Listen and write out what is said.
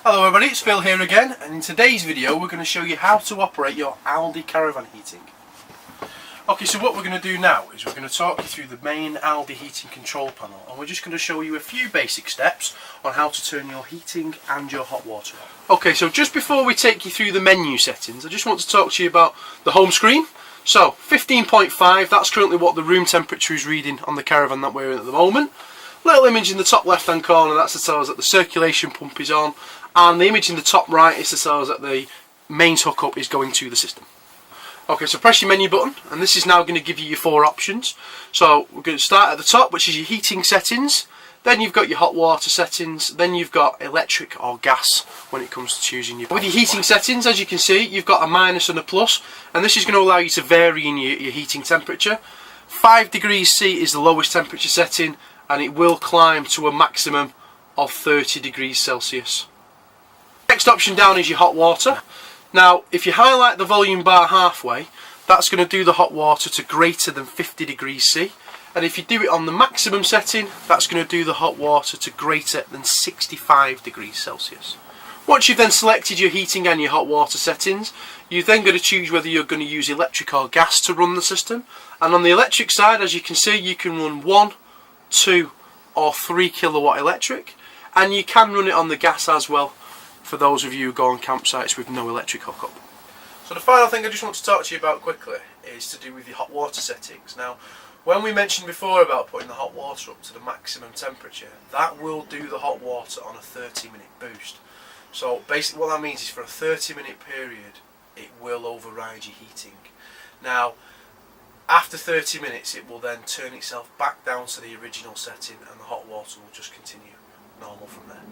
Hello everybody, it's Phil here again, and in today's video we're going to show you how to operate your ALDE caravan heating. Okay, so what we're going to do now is we're going to talk you through the main ALDE heating control panel, and we're just going to show you a few basic steps on how to turn your heating and your hot water on. Okay, so just before we take you through the menu settings, I just want to talk to you about the home screen. So 15.5, that's currently what the room temperature is reading on the caravan that we're in at the moment. Little image in the top left hand corner, that's to tell us that the circulation pump is on, and the image in the top right is to tell us that the mains hookup is going to the system. Okay, so press your menu button, and this is now going to give you your four options. So we're going to start at the top, which is your heating settings, then you've got your hot water settings, then you've got electric or gas when it comes to choosing your... With your heating settings, as you can see, you've got a minus and a plus, and this is going to allow you to vary in your heating temperature. 5 degrees C is the lowest temperature setting, and it will climb to a maximum of 30 degrees Celsius. Next option down is your hot water. Now, if you highlight the volume bar halfway, that's going to do the hot water to greater than 50 degrees C. And if you do it on the maximum setting, that's going to do the hot water to greater than 65 degrees Celsius. Once you've then selected your heating and your hot water settings, you've then got to choose whether you're going to use electric or gas to run the system. And on the electric side, as you can see, you can run 1, 2 or 3 kilowatt electric, and you can run it on the gas as well for those of you who go on campsites with no electric hookup. So the final thing I just want to talk to you about quickly is to do with your hot water settings. Now, when we mentioned before about putting the hot water up to the maximum temperature, that will do the hot water on a 30-minute boost. So basically what that means is for a 30-minute period it will override your heating. Now after 30 minutes it will then turn itself back down to the original setting, and the hot water will just continue normal from there.